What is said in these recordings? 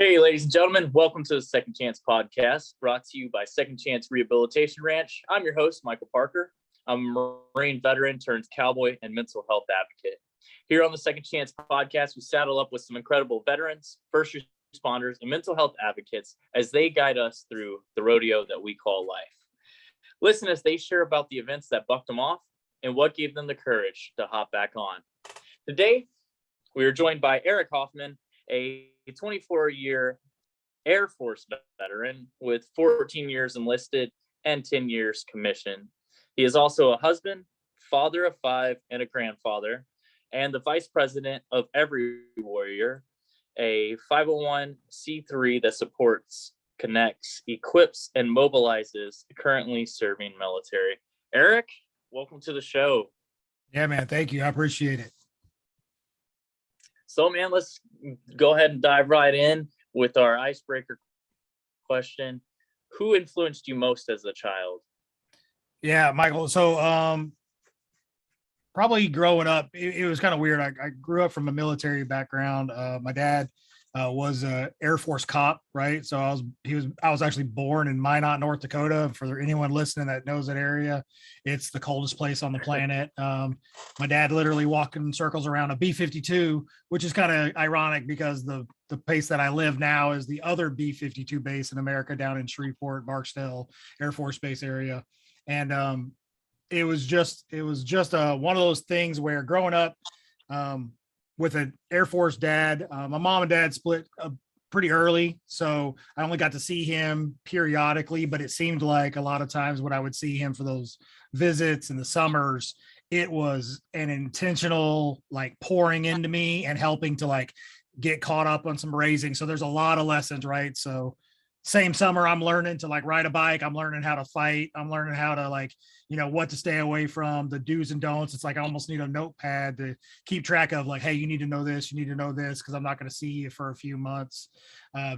Hey, ladies and gentlemen, welcome to the Second Chance podcast, brought to you by Second Chance Rehabilitation Ranch. I'm your host, Michael Parker. I'm a Marine veteran turned cowboy and mental health advocate. Here on the Second Chance podcast, we saddle up with some incredible veterans, first responders, and mental health advocates as they guide us through the rodeo that we call life. Listen as they share about the events that bucked them off and what gave them the courage to hop back on. Today, we are joined by Eric Hoffman, a 24-year Air Force veteran with 14 years enlisted and 10 years commissioned. He is also a husband, father of 5, and a grandfather, and the vice president of Every Warrior, a 501c3 that supports, connects, equips, and mobilizes the currently serving military. Eric, welcome to the show. Yeah, man. Thank you. I appreciate it. So, man, let's go ahead and dive right in with our icebreaker question. Who influenced you most as a child? Yeah, Michael. So probably growing up, it was kind of weird. I grew up from a military background. My dad was a Air Force cop, right? So I was actually born in Minot, North Dakota. For anyone listening that knows that area, it's the coldest place on the planet. My dad literally walked in circles around a B-52, which is kind of ironic because the place that I live now is the other B-52 base in America down in Shreveport, Barksdale Air Force Base area. And it was just one of those things where growing up with an Air Force dad, my mom and dad split pretty early, so I only got to see him periodically, but it seemed like a lot of times when I would see him for those visits in the summers, it was an intentional like pouring into me and helping to like get caught up on some raising. So there's a lot of lessons, right? So same summer, I'm learning to like ride a bike. I'm learning how to fight. I'm learning how to like, what to stay away from, the do's and don'ts. It's like I almost need a notepad to keep track of like, hey, you need to know this, you need to know this, because I'm not going to see you for a few months.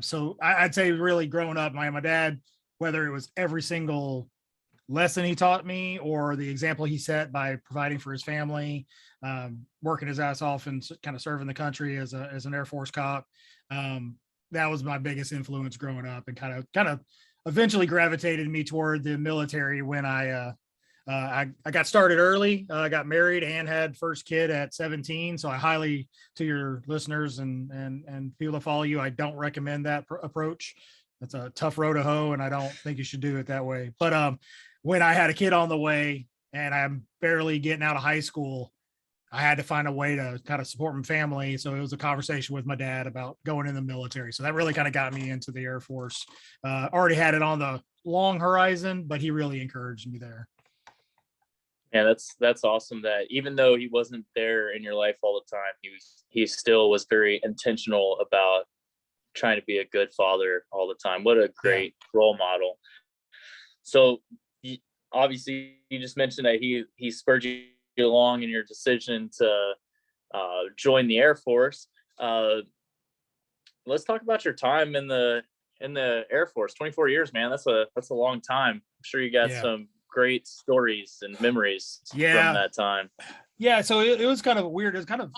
So I'd say really growing up, my dad, whether it was every single lesson he taught me or the example he set by providing for his family, working his ass off and kind of serving the country as an Air Force cop. That was my biggest influence growing up, and kind of eventually gravitated me toward the military when I got started early. I got married and had first kid at 17. So I highly, to your listeners and people that follow you, I don't recommend that approach. That's a tough road to hoe, and I don't think you should do it that way. But when I had a kid on the way and I'm barely getting out of high school, I had to find a way to kind of support my family. So it was a conversation with my dad about going in the military. So that really kind of got me into the Air Force. Already had it on the long horizon, but he really encouraged me there. Yeah, that's awesome that even though he wasn't there in your life all the time, he still was very intentional about trying to be a good father all the time. What a great role model. So obviously you just mentioned that he spurred you along in your decision to join the Air Force. Let's talk about your time in the Air Force. 24 years, man. That's a long time. I'm sure you got some great stories and memories from that time. Yeah, so it was kind of weird. It was kind of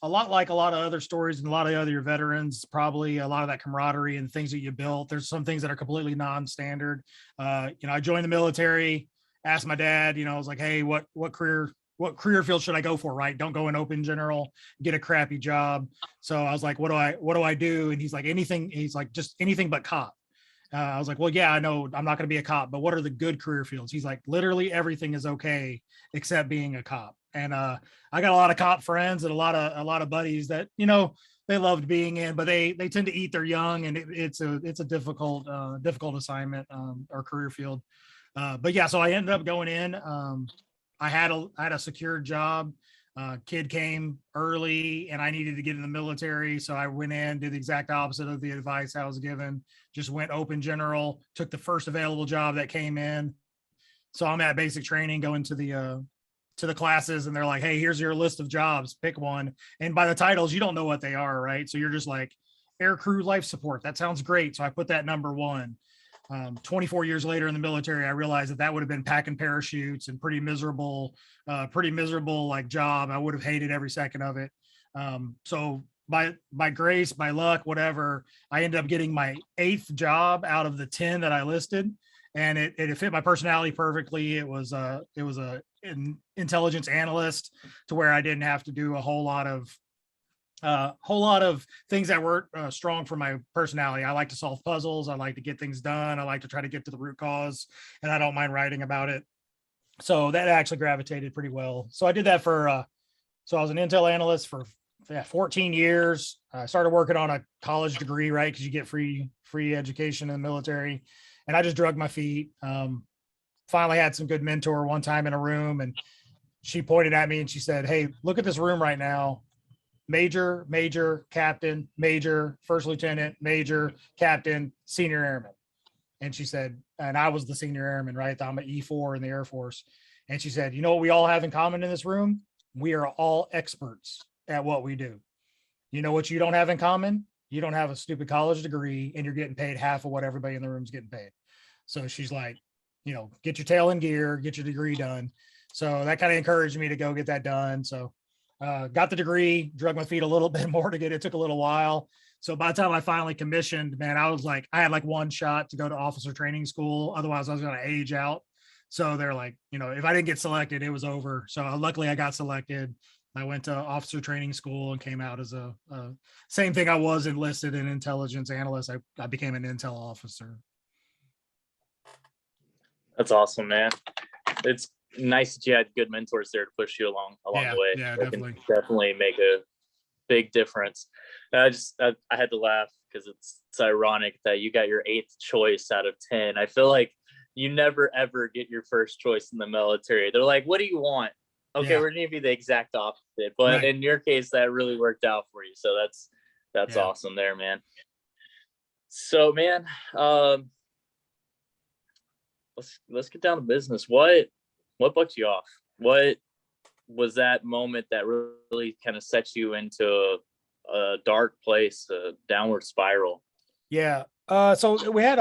a lot like a lot of other stories and a lot of other your veterans, probably a lot of that camaraderie and things that you built. There's some things that are completely non-standard. I joined the military, asked my dad, I was like, hey, what career field should I go for? Right. Don't go in open general, get a crappy job. So I was like, what do I do? And he's like, anything. He's like, just anything but cop. I was like, well, yeah, I know I'm not going to be a cop, but what are the good career fields? He's like, literally everything is okay except being a cop. And I got a lot of cop friends and a lot of buddies that, they loved being in, but they tend to eat their young, and it's a difficult assignment or career field. But yeah, so I ended up going in. I had a secured job. Kid came early and I needed to get in the military. So I went in, did the exact opposite of the advice I was given, just went open general, took the first available job that came in. So I'm at basic training, going to the classes, and they're like, hey, here's your list of jobs, pick one. And by the titles, you don't know what they are, right? So you're just like, air crew life support. That sounds great. So I put that number 1. 24 years later in the military, I realized that would have been packing parachutes and pretty miserable like job. I would have hated every second of it. So by grace, by luck, whatever, I ended up getting my 8th job out of the 10 that I listed, and it fit my personality perfectly. It was a intelligence analyst, to where I didn't have to do a whole lot of things that weren't strong for my personality. I like to solve puzzles. I like to get things done. I like to try to get to the root cause, and I don't mind writing about it. So that actually gravitated pretty well. So I did that so I was an intel analyst for 14 years. I started working on a college degree, right? Because you get free education in the military. And I just drug my feet. Finally had some good mentor one time in a room, and she pointed at me and she said, "Hey, look at this room right now. Major, major, captain, major, first lieutenant, major, captain, senior airman." And she said, and I was the senior airman, right? I'm an E4 in the Air Force. And she said, "You know what we all have in common in this room? We are all experts at what we do. You know what you don't have in common? You don't have a stupid college degree, and you're getting paid half of what everybody in the room is getting paid." So she's like, get your tail in gear, get your degree done. So that kind of encouraged me to go get that done. So got the degree, drug my feet a little bit more to get it. Took a little while. So by the time I finally commissioned, man, I had like one shot to go to officer training school. Otherwise I was going to age out. So they're like, if I didn't get selected, it was over. So luckily I got selected. I went to officer training school and came out as a same thing. I was enlisted in intelligence analyst. I became an intel officer. That's awesome, man. It's nice that you had good mentors there to push you along the way. Yeah, that definitely. can definitely make a big difference. I had to laugh because it's ironic that you got your 8th choice out of 10. I feel like you never ever get your first choice in the military. They're like, "What do you want?" Okay, we're gonna be the exact opposite. But right. In your case, that really worked out for you. So that's awesome there, man. So, man, let's get down to business. What bucked you off? What was that moment that really kind of set you into a dark place, a downward spiral? Yeah. So we had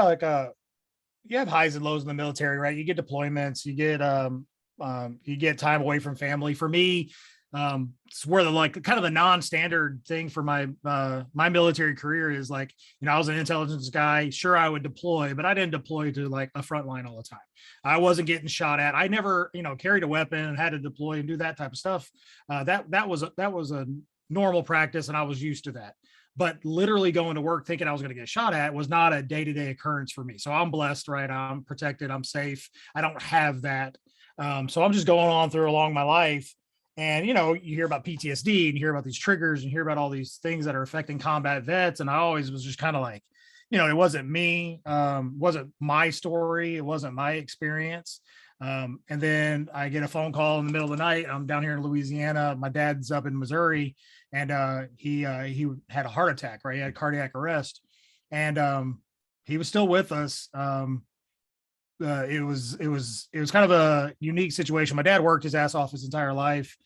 you have highs and lows in the military, right? You get deployments, you get time away from family. For me, it's where kind of the non-standard thing for my military career is like, I was an intelligence guy. Sure, I would deploy, but I didn't deploy to like a front line all the time. I wasn't getting shot at. I never, carried a weapon and had to deploy and do that type of stuff. That was a normal practice, and I was used to that. But literally going to work thinking I was going to get shot at was not a day-to-day occurrence for me. So I'm blessed, right? I'm protected. I'm safe. I don't have that. So I'm just going on through along my life. And, you hear about PTSD and you hear about these triggers and hear about all these things that are affecting combat vets. And I always was just kind of like, it wasn't me, wasn't my story. It wasn't my experience. And then I get a phone call in the middle of the night. I'm down here in Louisiana. My dad's up in Missouri, and he had a heart attack, right? He had cardiac arrest, and he was still with us. It was kind of a unique situation. My dad worked his ass off his entire life.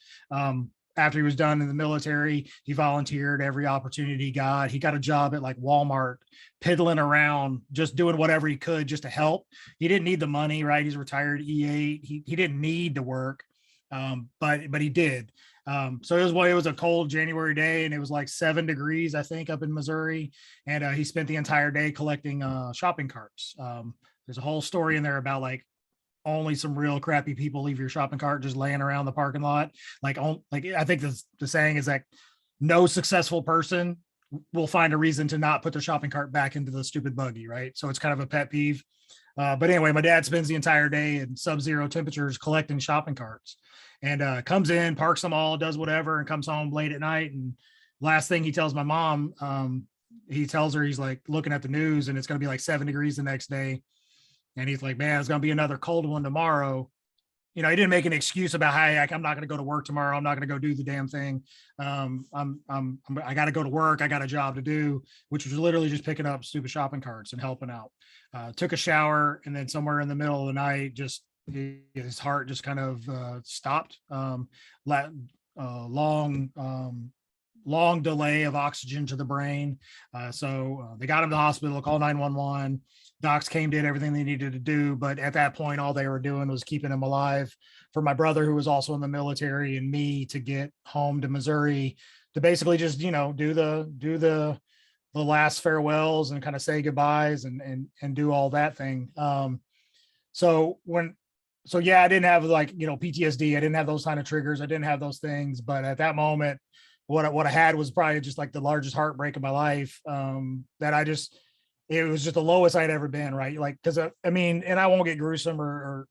After he was done in the military, he volunteered every opportunity he got. He got a job at like Walmart, piddling around, just doing whatever he could just to help. He didn't need the money, right? He's retired E8. He didn't need to work, but he did. So it was a cold January day, and it was like 7 degrees, I think, up in Missouri. And he spent the entire day collecting shopping carts. There's a whole story in there about like only some real crappy people leave your shopping cart just laying around the parking lot. Like I think the saying is that no successful person will find a reason to not put their shopping cart back into the stupid buggy, right? So it's kind of a pet peeve. But anyway, my dad spends the entire day in sub-zero temperatures collecting shopping carts, and comes in, parks them all, does whatever, and comes home late at night. And last thing he tells my mom, he tells her, he's like looking at the news, and it's going to be like 7 degrees the next day. And he's like, "Man, it's going to be another cold one tomorrow." He didn't make an excuse about, "Hey, I'm not going to go to work tomorrow. I'm not going to go do the damn thing. I got to go to work. I got a job to do," which was literally just picking up stupid shopping carts and helping out. Took a shower, and then somewhere in the middle of the night, his heart just kind of stopped. Long delay of oxygen to the brain. So they got him to the hospital, called 911. Docs came, did everything they needed to do. But at that point, all they were doing was keeping him alive for my brother, who was also in the military, and me to get home to Missouri to basically just, do the last farewells and kind of say goodbyes and do all that thing. So yeah, I didn't have like, PTSD. I didn't have those kind of triggers. I didn't have those things. But at that moment, what I had was probably just like the largest heartbreak of my life. It was just the lowest I'd ever been. Right. Like, cause I mean, and I won't get gruesome or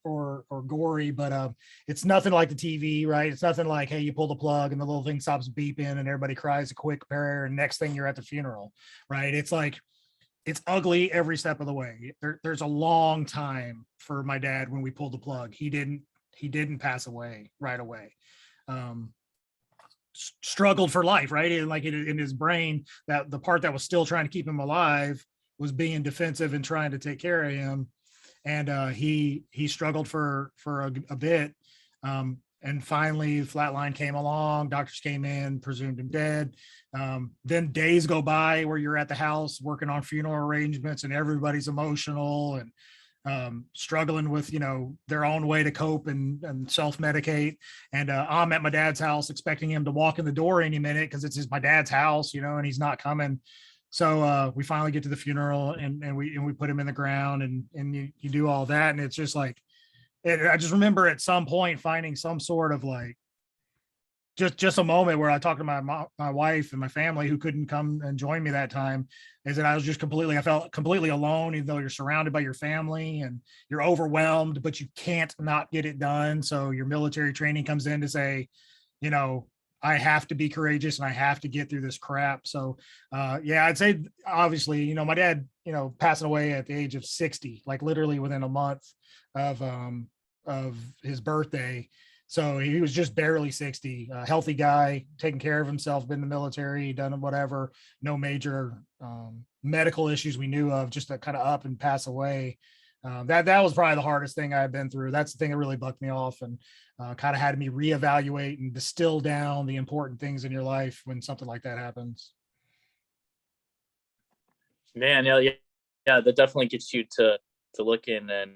gory, but it's nothing like the TV, right? It's nothing like, hey, you pull the plug and the little thing stops beeping and everybody cries a quick prayer. And next thing you're at the funeral, right? It's like, it's ugly every step of the way. There's a long time for my dad when we pulled the plug. He didn't pass away right away. Struggled for life, right? And like in his brain, that the part that was still trying to keep him alive was being defensive and trying to take care of him. And he struggled for a bit. And finally flatline came along, doctors came in, presumed him dead. Then days go by where you're at the house working on funeral arrangements and everybody's emotional and struggling with, their own way to cope and self-medicate. And I'm at my dad's house expecting him to walk in the door any minute because it's my dad's house, and he's not coming. So we finally get to the funeral and we put him in the ground and you do all that. And it's just like, I just remember at some point finding some sort of like, just a moment where I talked to my wife and my family who couldn't come and join me that time, is that I felt completely alone, even though you're surrounded by your family and you're overwhelmed, but you can't not get it done. So your military training comes in to say, I have to be courageous and I have to get through this crap. So yeah, I'd say obviously, my dad, passing away at the age of 60, like literally within a month of his birthday. So he was just barely 60, a healthy guy, taking care of himself, been in the military, done whatever, no major medical issues we knew of, just to kind of up and pass away. That was probably the hardest thing I've been through. That's the thing that really bucked me off and kind of had me reevaluate and distill down the important things in your life when something like that happens. Man, yeah, that definitely gets you to looking. And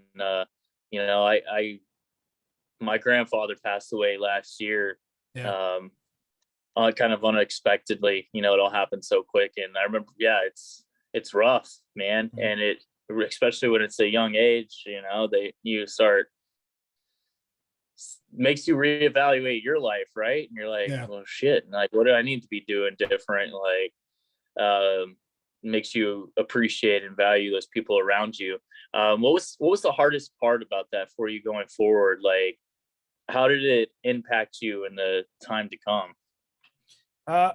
my grandfather passed away last year. Yeah. Kind of unexpectedly. It all happened so quick, and I remember, it's rough, man. Mm-hmm. And it, especially when it's a young age, makes you reevaluate your life, right? And you're like, well, shit, like, what do I need to be doing different? Like, makes you appreciate and value those people around you. What was the hardest part about that for you going forward? Like, how did it impact you in the time to come?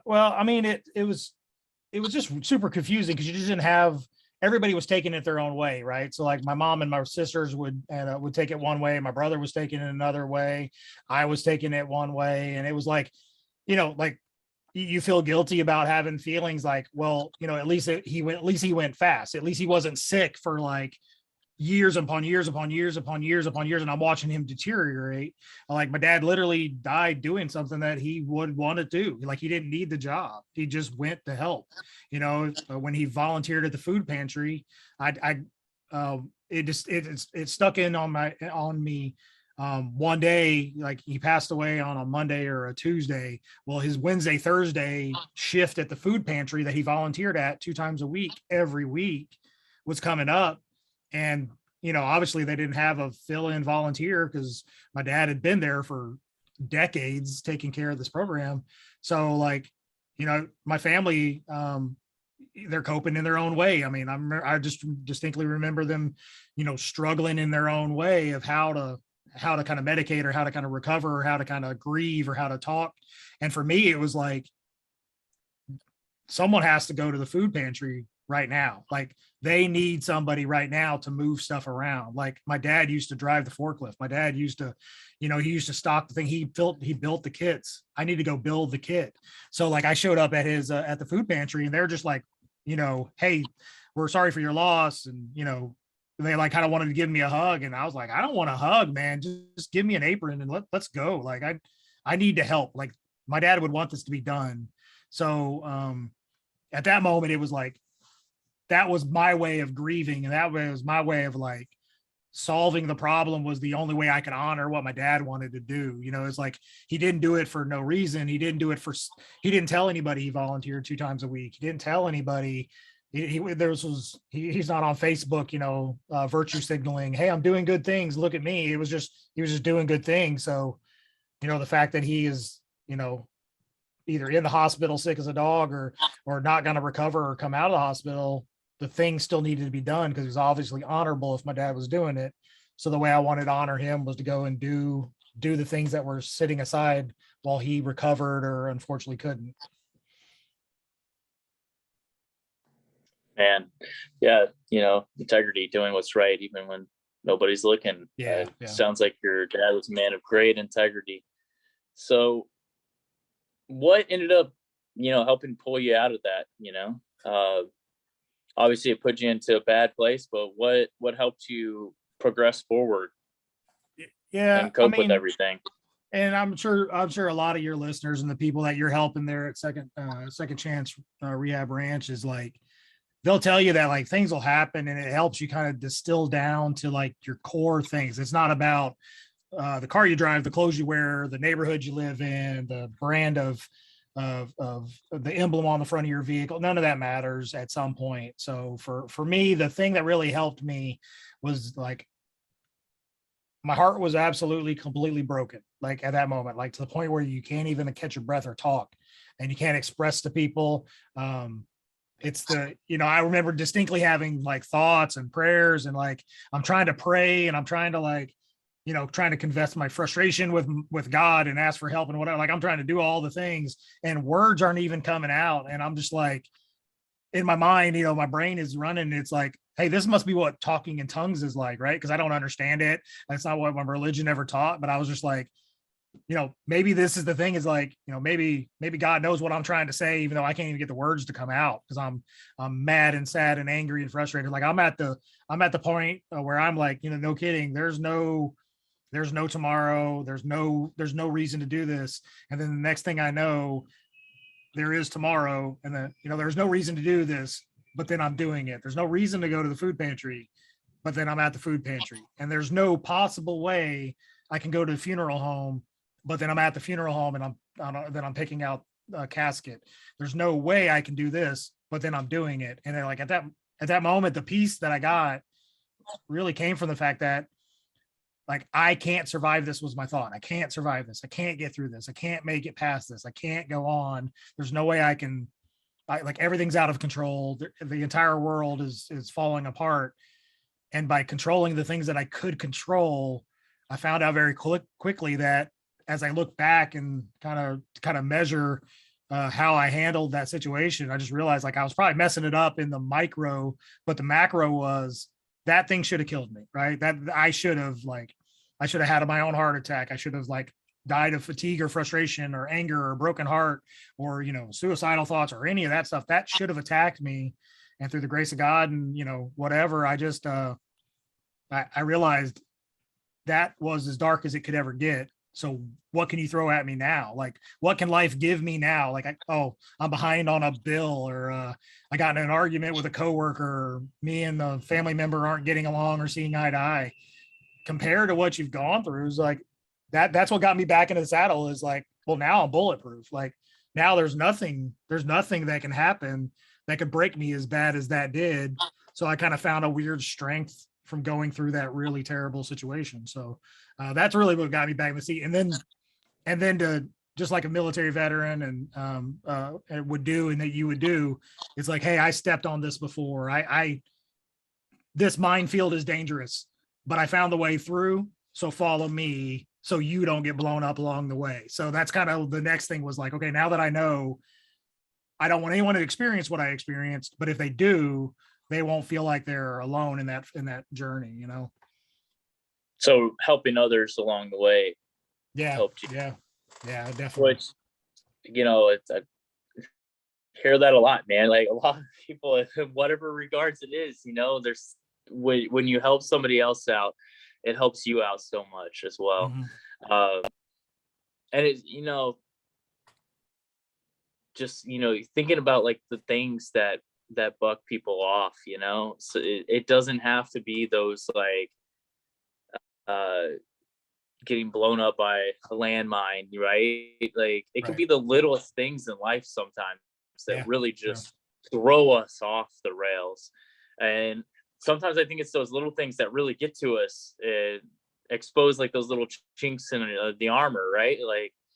Well, I mean, it was just super confusing because you just didn't have, everybody was taking it their own way, right? So like my mom and my sisters would take it one way. My brother was taking it another way. I was taking it one way. And it was like, like you feel guilty about having feelings like, well, at least he went fast. At least he wasn't sick for like years upon years upon years upon years upon years. And I'm watching him deteriorate. Like my dad literally died doing something that he would want to do. Like he didn't need the job. He just went to help. When he volunteered at the food pantry, it stuck in on me. One day, like he passed away on a Monday or a Tuesday. Well, his Wednesday, Thursday shift at the food pantry that he volunteered at 2 times a week, every week, was coming up. And, obviously they didn't have a fill-in volunteer because my dad had been there for decades taking care of this program. So like, my family, they're coping in their own way. I mean, I just distinctly remember them, struggling in their own way of how to kind of medicate or how to kind of recover or how to kind of grieve or how to talk. And for me, it was like, someone has to go to the food pantry right now. Like they need somebody right now to move stuff around. Like my dad used to drive the forklift. My dad used to, he used to stock the thing. He built the kits. I need to go build the kit. So like I showed up at his, at the food pantry and they're just like, hey, we're sorry for your loss. And, they like kind of wanted to give me a hug. And I was like, I don't want a hug, man. Just give me an apron and let's go. Like I need to help. Like my dad would want this to be done. So at that moment, it was like, that was my way of grieving. And that was my way of like solving the problem was the only way I could honor what my dad wanted to do. You know, it's like, he didn't do it for no reason. He didn't do it for, he didn't tell anybody he volunteered 2 times a week. He didn't tell anybody. He's not on Facebook, you know, virtue signaling, hey, I'm doing good things, look at me. He was just doing good things. So, you know, the fact that he is, you know, either in the hospital sick as a dog, or not going to recover or come out of the hospital, the thing still needed to be done, because it was obviously honorable if my dad was doing it. So the way I wanted to honor him was to go and do the things that were sitting aside while he recovered or unfortunately couldn't. Man, yeah, you know, integrity, doing what's right even when nobody's looking. Yeah. Sounds like your dad was a man of great integrity. So what ended up, you know, helping pull you out of that, you know? Obviously it put you into a bad place, but what helped you progress forward Yeah, and cope with everything? And I'm sure a lot of your listeners and the people that you're helping there at Second Chance Rehab Ranch is like, they'll tell you that like things will happen, and it helps you kind of distill down to like your core things. It's not about the car you drive, the clothes you wear, the neighborhood you live in, the brand of the emblem on the front of your vehicle. None of that matters at some point. So for me, the thing that really helped me was like, my heart was absolutely completely broken. Like at that moment, like to the point where you can't even catch your breath or talk, and you can't express to people. It's the, you know, I remember distinctly having like thoughts and prayers, and like, I'm trying to pray, and I'm trying to like, you know, trying to confess my frustration with God and ask for help and whatever. Like I'm trying to do all the things, and words aren't even coming out. And I'm just like, in my mind, you know, my brain is running. It's like, hey, this must be what talking in tongues is like, right? Because I don't understand it. That's not what my religion ever taught. But I was just like, you know, maybe this is the thing, is like, you know, maybe God knows what I'm trying to say, even though I can't even get the words to come out, because I'm mad and sad and angry and frustrated. Like I'm at the point where I'm like, you know, no kidding. There's no tomorrow. There's no reason to do this. And then the next thing I know, there is tomorrow. And then, you know, there's no reason to do this, but then I'm doing it. There's no reason to go to the food pantry, but then I'm at the food pantry. And there's no possible way I can go to the funeral home, but then I'm at the funeral home, and then I'm picking out a casket. There's no way I can do this, but then I'm doing it. And then like at that moment, the peace that I got really came from the fact that like, I can't survive this was my thought. I can't survive this. I can't get through this. I can't make it past this. I can't go on. There's no way I can, like everything's out of control. The entire world is falling apart. And by controlling the things that I could control, I found out very quickly that as I look back and kind of measure how I handled that situation, I just realized like I was probably messing it up in the micro, but the macro was, that thing should have killed me, right? That I should have had my own heart attack. I should have like died of fatigue or frustration or anger or broken heart or, you know, suicidal thoughts or any of that stuff. That should have attacked me. And through the grace of God and, you know, whatever, I just, I realized that was as dark as it could ever get. So what can you throw at me now? Like, what can life give me now? Like, I'm behind on a bill, or I got in an argument with a coworker, or me and the family member aren't getting along or seeing eye to eye. Compared to what you've gone through, is like that's what got me back into the saddle, is like, well, now I'm bulletproof. Like now there's nothing that can happen that could break me as bad as that did. So I kind of found a weird strength from going through that really terrible situation. So that's really what got me back in the seat. And then to, just like a military veteran and would do, and that you would do, it's like, hey, I stepped on this before. This minefield is dangerous, but I found the way through. So follow me, so you don't get blown up along the way. So that's kind of the next thing, was like, okay, now that I know, I don't want anyone to experience what I experienced, but if they do, they won't feel like they're alone in that journey, you know? So helping others along the way helped you. Yeah, definitely. Which, you know, I hear that a lot, man. Like a lot of people, in whatever regards it is, you know, there's when you help somebody else out, it helps you out so much as well. Mm-hmm. And it's, you know, just, you know, thinking about like the things that buck people off, you know, so it doesn't have to be those like getting blown up by a landmine, right? Like it can Right. be the littlest things in life sometimes that Yeah. really Yeah. just throw us off the rails. And sometimes I think it's those little things that really get to us and expose like those little chinks in the armor, right?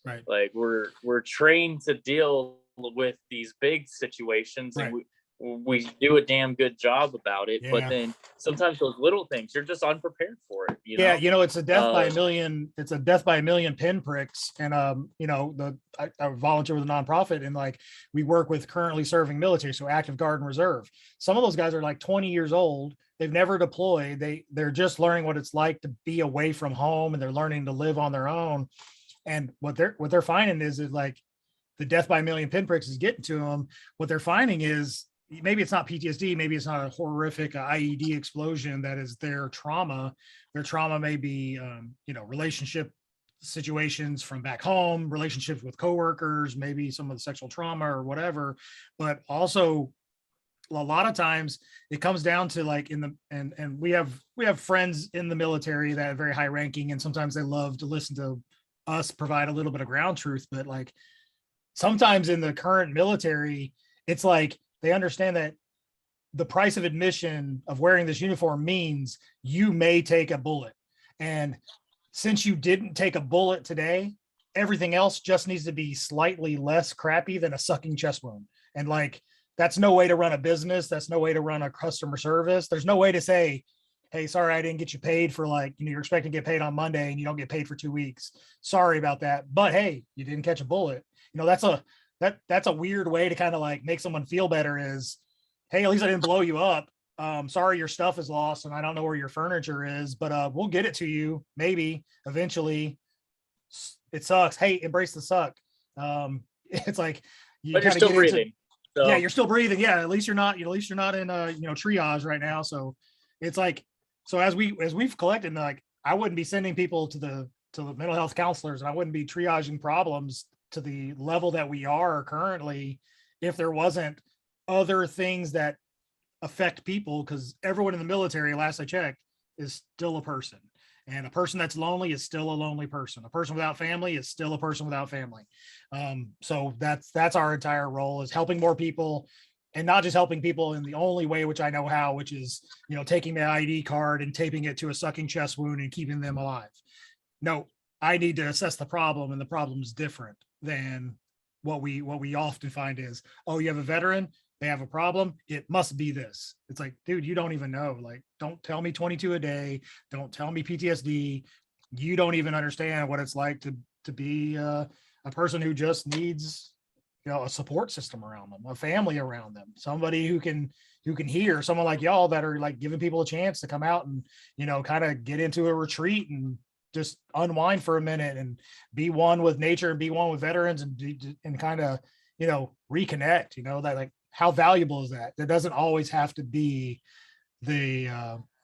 Right. Like we're trained to deal with these big situations, and Right. we do a damn good job about it. But Yeah. then sometimes those little things, you're just unprepared for it, you Yeah, know? you know, it's a death by Uh, a million. It's a death by a million pinpricks. And you know, I volunteer with a nonprofit, and like we work with currently serving military, so active guard and reserve. Some of those guys are like 20 years old. They've never deployed. They're just learning what it's like to be away from home, and they're learning to live on their own. And what they're finding is like the death by a million pinpricks is getting to them. What they're finding is maybe it's not PTSD, maybe it's not a horrific IED explosion that is their trauma. Their trauma may be, you know, relationship situations from back home, relationships with coworkers, maybe some of the sexual trauma or whatever. But also, a lot of times it comes down to like and we have friends in the military that are very high ranking, and sometimes they love to listen to us provide a little bit of ground truth. But like sometimes in the current military, it's like they understand that the price of admission of wearing this uniform means you may take a bullet. And since you didn't take a bullet today, everything else just needs to be slightly less crappy than a sucking chest wound. And like, that's no way to run a business. That's no way to run a customer service. There's no way to say, hey, sorry, I didn't get you paid for like, you know, you're expecting to get paid on Monday and you don't get paid for 2 weeks. Sorry about that. But hey, you didn't catch a bullet. You know, that's a weird way to kind of like make someone feel better is, hey, at least I didn't blow you up. Sorry, your stuff is lost and I don't know where your furniture is, but we'll get it to you maybe eventually. It sucks. Hey, embrace the suck. It's like you but you're kind of still get into, breathing. yeah, So you're still breathing. Yeah, at least you're not, at least you're not in you know, triage right now. So it's like, so as we've collected, like I wouldn't be sending people to the mental health counselors, and I wouldn't be triaging problems to the level that we are currently if there wasn't other things that affect people, because everyone in the military, last I checked, is still a person. And a person that's lonely is still a lonely person. A person without family is still a person without family. So that's our entire role, is helping more people, and not just helping people in the only way which I know how, which is, you know, taking the ID card and taping it to a sucking chest wound and keeping them alive. No, I need to assess the problem, and the problem is different than what we often find is, oh, you have a veteran, they have a problem, it must be this. It's like, dude, you don't even know. Like, don't tell me 22 a day, don't tell me PTSD. You don't even understand what it's like to be a person who just needs, you know, a support system around them, a family around them, somebody who can hear, someone like y'all that are like giving people a chance to come out and, you know, kind of get into a retreat and just unwind for a minute and be one with nature and be one with veterans and kind of, you know, reconnect, you know, that like, how valuable is that? There doesn't always have to be the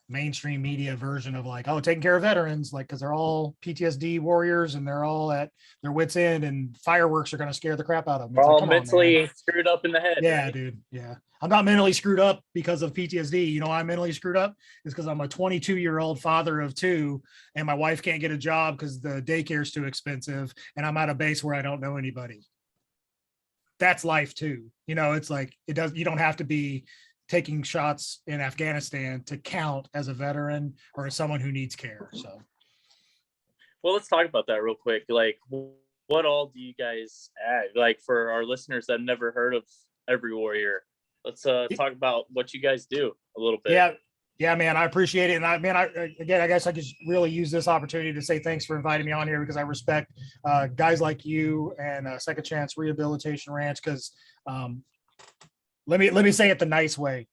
mainstream media version of like, oh, taking care of veterans, like, because they're all PTSD warriors and they're all at their wits end and fireworks are going to scare the crap out of them. we're It's like, all come on, man. mentally screwed up in the head, Yeah, right? dude. Yeah. I'm not mentally screwed up because of PTSD. You know, I'm mentally screwed up is because I'm a 22-year-old father of two, and my wife can't get a job because the daycare is too expensive, and I'm at a base where I don't know anybody. That's life too. You know, it's like, you don't have to be taking shots in Afghanistan to count as a veteran or as someone who needs care. So Well, let's talk about that real quick. Like, what all do you guys add? Like, for our listeners that have never heard of Every Warrior, let's talk about what you guys do a little bit. yeah, man, I appreciate it. And I guess I could really use this opportunity to say thanks for inviting me on here, because I respect guys like you and Second Chance Rehabilitation Ranch. Because let me say it the nice way.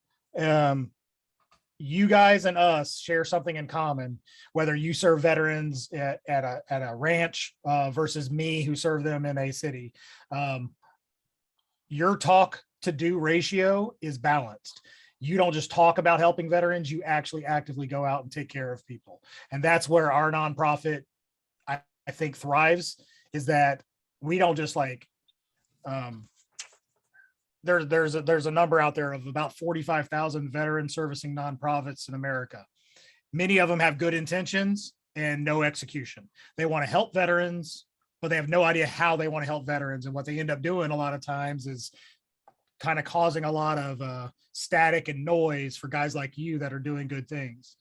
You guys and us share something in common, whether you serve veterans at a ranch versus me who serve them in a city. Your talk to do ratio is balanced. You don't just talk about helping veterans, you actually actively go out and take care of people. And that's where our nonprofit, I think, thrives, is that we don't just like, there's a number out there of about 45,000 veteran servicing nonprofits in America. Many of them have good intentions, and no execution. They want to help veterans, but they have no idea how they want to help veterans. And what they end up doing a lot of times is kind of causing a lot of static and noise for guys like you that are doing good things.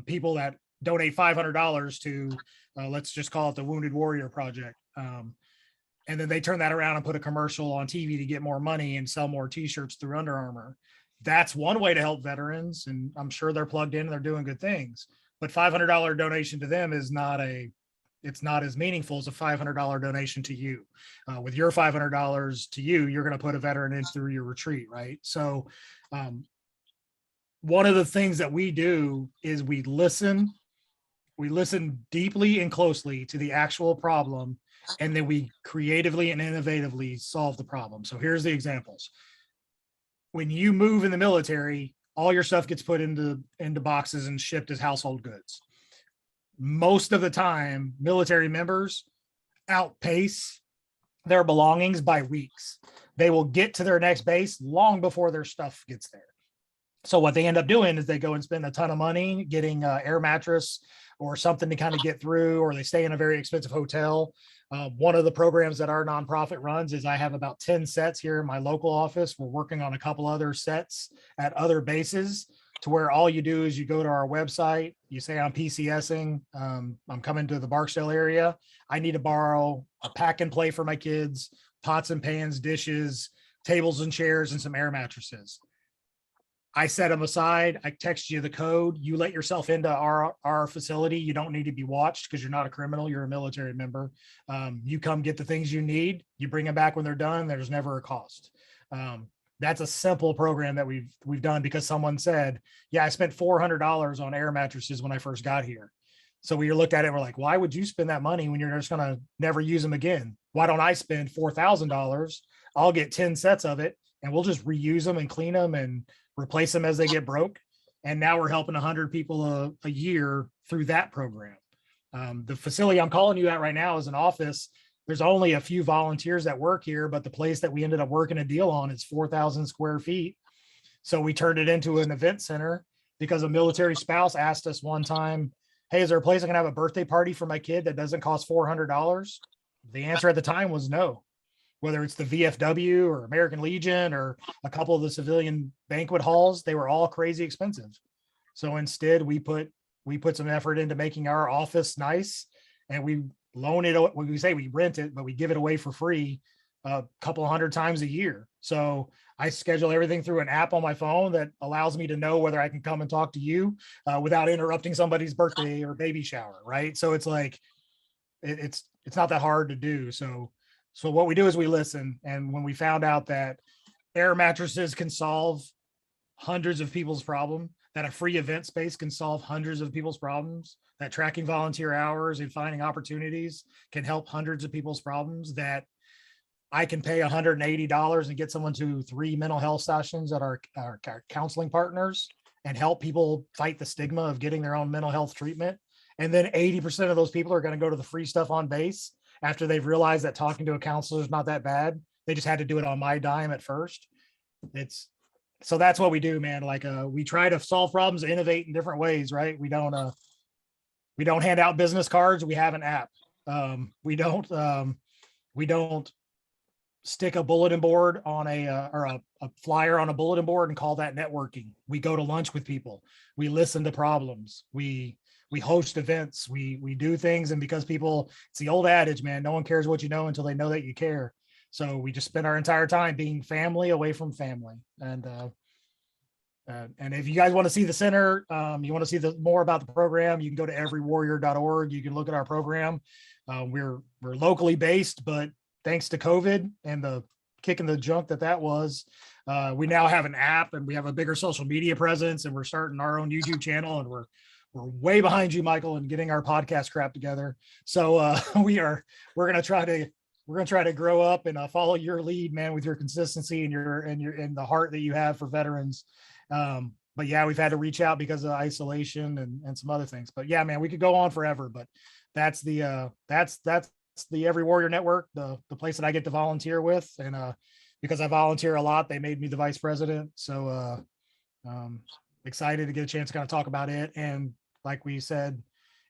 People that donate $500 to, let's just call it the Wounded Warrior Project. And then they turn that around and put a commercial on TV to get more money and sell more t-shirts through Under Armour. That's one way to help veterans. And I'm sure they're plugged in and they're doing good things, but $500 donation to them is it's not as meaningful as a $500 donation to you. With your $500 to you, you're going to put a veteran in through your retreat, right? So one of the things that we do is we listen deeply and closely to the actual problem, and then we creatively and innovatively solve the problem. So here's the examples. When you move in the military, all your stuff gets put into boxes and shipped as household goods. Most of the time, military members outpace their belongings by weeks. They will get to their next base long before their stuff gets there. So what they end up doing is they go and spend a ton of money getting an air mattress or something to kind of get through, or they stay in a very expensive hotel. One of the programs that our nonprofit runs is I have about 10 sets here in my local office. We're working on a couple other sets at other bases, to where all you do is you go to our website, you say I'm PCSing, I'm coming to the Barksdale area. I need to borrow a pack and play for my kids, pots and pans, dishes, tables and chairs, and some air mattresses. I set them aside. I text you the code. You let yourself into our facility. You don't need to be watched because you're not a criminal. You're a military member. You come get the things you need. You bring them back when they're done. There's never a cost. That's a simple program that we've done because someone said, yeah, I spent $400 on air mattresses when I first got here. So we looked at it and we're like, why would you spend that money when you're just going to never use them again? Why don't I spend $4,000? I'll get 10 sets of it and we'll just reuse them and clean them and replace them as they get broke. And now we're helping 100 people a year through that program. The facility I'm calling you at right now is an office. There's only a few volunteers that work here, but the place that we ended up working a deal on is 4,000 square feet. So we turned it into an event center because a military spouse asked us one time, hey, is there a place I can have a birthday party for my kid that doesn't cost $400? The answer at the time was no. Whether it's the VFW or American Legion or a couple of the civilian banquet halls, they were all crazy expensive. So instead we put some effort into making our office nice, and we loan it. When we say we rent it, but we give it away for free a couple of hundred times a year. So I schedule everything through an app on my phone that allows me to know whether I can come and talk to you without interrupting somebody's birthday or baby shower. Right. So it's like, it's not that hard to do. So what we do is we listen. And when we found out that air mattresses can solve hundreds of people's problems, that a free event space can solve hundreds of people's problems, that tracking volunteer hours and finding opportunities can help hundreds of people's problems, that I can pay $180 and get someone to 3 mental health sessions at our counseling partners and help people fight the stigma of getting their own mental health treatment. And then 80% of those people are going to go to the free stuff on base after they've realized that talking to a counselor is not that bad. They just had to do it on my dime at first. So that's what we do, man. Like we try to solve problems, innovate in different ways, right? We don't hand out business cards. We have an app. We don't stick a bulletin board on a flyer on a bulletin board and call that networking. We go to lunch with people. We listen to problems. We host events. We do things. And because it's the old adage, man, no one cares what you know until they know that you care. So we just spend our entire time being family away from family. And if you guys want to see the center, you want to see more about the program, you can go to everywarrior.org. You can look at our program. We're locally based, but thanks to COVID and the kicking the junk that was, we now have an app and we have a bigger social media presence, and we're starting our own YouTube channel, and we're way behind you, Michael, in getting our podcast crap together. So we're going to try to grow up and follow your lead, man, with your consistency and the heart that you have for veterans. But yeah, we've had to reach out because of isolation and some other things, but yeah, man, we could go on forever, but that's the Every Warrior Network, the place that I get to volunteer with. And because I volunteer a lot, they made me the vice president. So excited to get a chance to kind of talk about it. And like we said,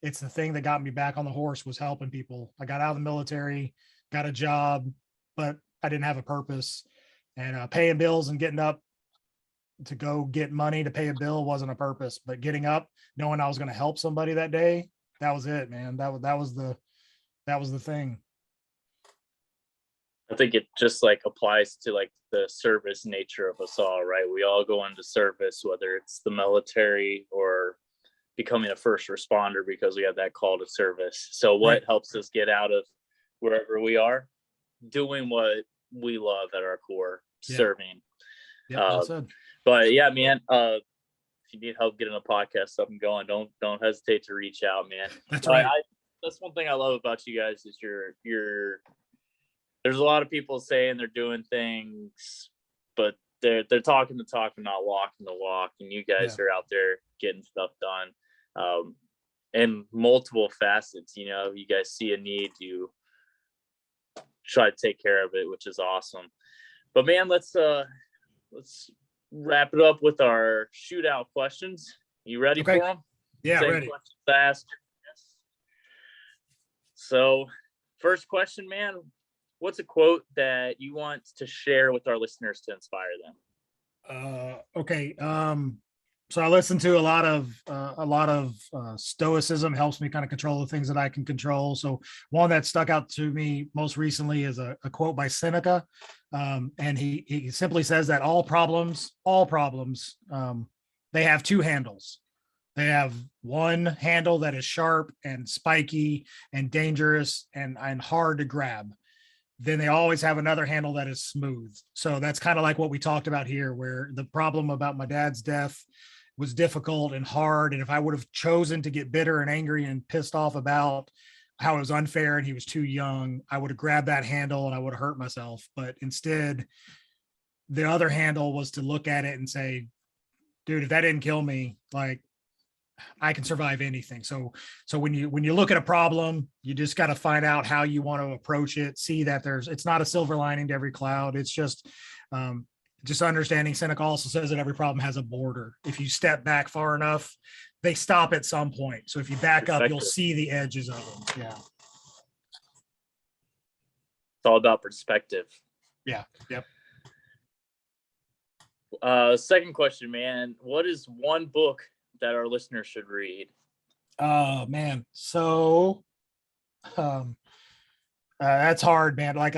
it's the thing that got me back on the horse, was helping people. I got out of the military, got a job, but I didn't have a purpose, and paying bills and getting up to go get money to pay a bill wasn't a purpose, but getting up, knowing I was going to help somebody that day, that was it, man. That was the thing. I think it just like applies to like the service nature of us all, right? We all go into service, whether it's the military or becoming a first responder, because we have that call to service. So what Right. helps us get out of wherever we are? Doing what we love at our core, Yeah. serving. Yeah, well said. But yeah, man, if you need help getting a podcast up and going, don't hesitate to reach out, man. That's right. That's one thing I love about you guys is there's a lot of people saying they're doing things, but they're talking the talk and not walking the walk. And you guys are out there getting stuff done, in multiple facets. You know, you guys see a need, you try to take care of it, which is awesome. But man, let's wrap it up with our shootout questions. You ready for them? Yeah, Same ready. questions asked. Yes. So, first question, man. What's a quote that you want to share with our listeners to inspire them? Okay. So I listen to a lot of stoicism. Helps me kind of control the things that I can control. So one that stuck out to me most recently is a quote by Seneca. And he simply says that all problems, they have two handles. They have one handle that is sharp and spiky and dangerous and hard to grab. Then they always have another handle that is smooth. So that's kind of like what we talked about here, where the problem about my dad's death was difficult and hard. And if I would have chosen to get bitter and angry and pissed off about how it was unfair and he was too young, I would have grabbed that handle and I would have hurt myself. But instead, the other handle was to look at it and say, dude, if that didn't kill me, like, I can survive anything. So when you look at a problem, you just got to find out how you want to approach it. See that it's not a silver lining to every cloud. It's just understanding. Seneca also says that every problem has a border. If you step back far enough, they stop at some point. So if you back up, you'll see the edges of them. Yeah. It's all about perspective. Yeah. Yep. Second question, man. What is one book that our listeners should read? Oh man. So that's hard, man. Like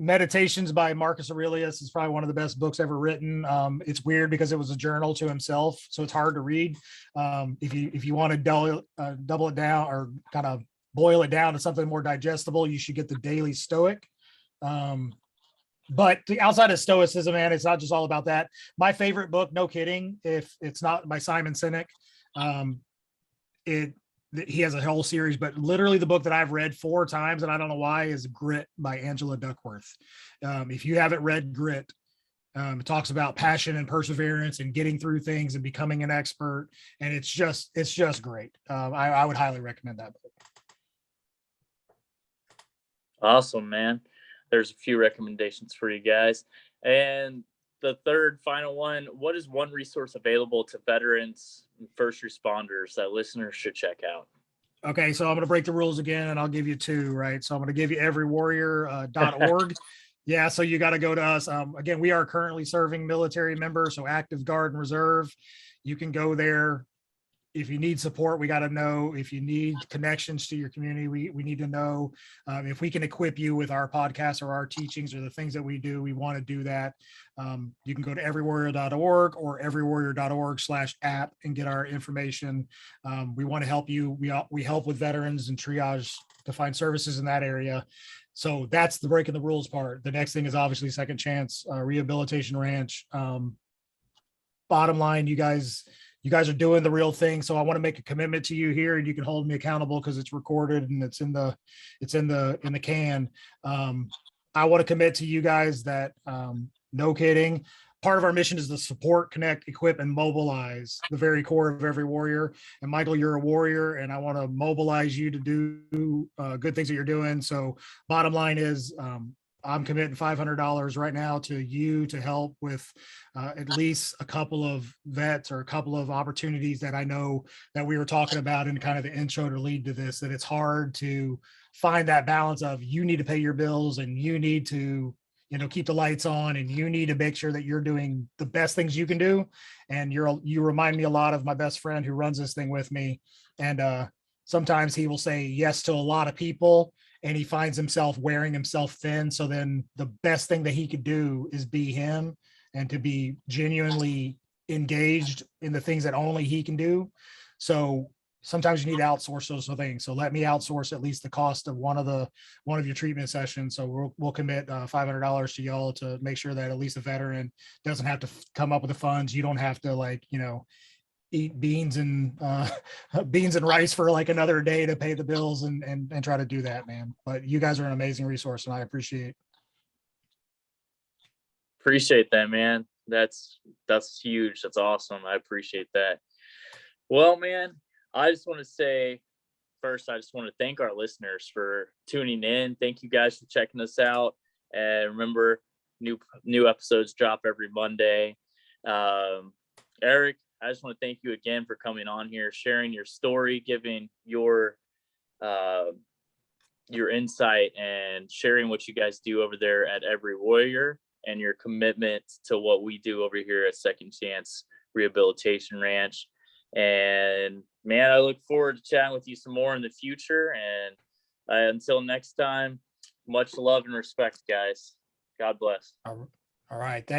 Meditations by Marcus Aurelius is probably one of the best books ever written. It's weird because it was a journal to himself, so it's hard to read. If you want to double it down or kind of boil it down to something more digestible, you should get the Daily Stoic. But outside of stoicism, man, it's not just all about that. My favorite book, no kidding, if it's not by Simon Sinek, he has a whole series, but literally the book that I've read 4 times, and I don't know why, is Grit by Angela Duckworth. If you haven't read Grit, it talks about passion and perseverance and getting through things and becoming an expert. And it's just great. I would highly recommend that book. Awesome, man. There's a few recommendations for you guys. And the third final one, what is one resource available to veterans and first responders that listeners should check out? Okay, so I'm going to break the rules again, and I'll give you 2, right? So I'm going to give you everywarrior.org. Yeah, so you got to go to us. Again, we are currently serving military members, so active guard and reserve. You can go there. If you need support, we got to know. If you need connections to your community, we need to know. If we can equip you with our podcast or our teachings or the things that we do, we want to do that. You can go to everywarrior.org or everywarrior.org/app and get our information. We want to help you. We help with veterans and triage to find services in that area. So that's the breaking the rules part. The next thing is obviously Second Chance Rehabilitation Ranch. Bottom line, you guys are doing the real thing. So I want to make a commitment to you here, and you can hold me accountable because it's recorded and it's in the can. I want to commit to you guys that, no kidding, part of our mission is to support, connect, equip, and mobilize the very core of every warrior. And Michael, you're a warrior, and I want to mobilize you to do good things that you're doing. So bottom line is, I'm committing $500 right now to you to help with at least a couple of vets or a couple of opportunities that I know that we were talking about in kind of the intro to lead to this, that it's hard to find that balance of you need to pay your bills and you need to, keep the lights on and you need to make sure that you're doing the best things you can do. And you remind me a lot of my best friend who runs this thing with me. And sometimes he will say yes to a lot of people and he finds himself wearing himself thin. So then the best thing that he could do is be him and to be genuinely engaged in the things that only he can do. So sometimes you need to outsource those things. So let me outsource at least the cost of one of your treatment sessions. So we'll commit $500 to y'all to make sure that at least a veteran doesn't have to come up with the funds. You don't have to eat beans and rice for like another day to pay the bills and try to do that, man. But you guys are an amazing resource and I appreciate that, man. That's huge. That's awesome. I appreciate that. Well, man, I just want to say first, I just want to thank our listeners for tuning in. Thank you guys for checking us out. And remember, new episodes drop every Monday. Eric, I just want to thank you again for coming on here, sharing your story, giving your insight and sharing what you guys do over there at Every Warrior and your commitment to what we do over here at Second Chance Rehabilitation Ranch. And man, I look forward to chatting with you some more in the future. And until next time, much love and respect, guys. God bless. All right. Thanks.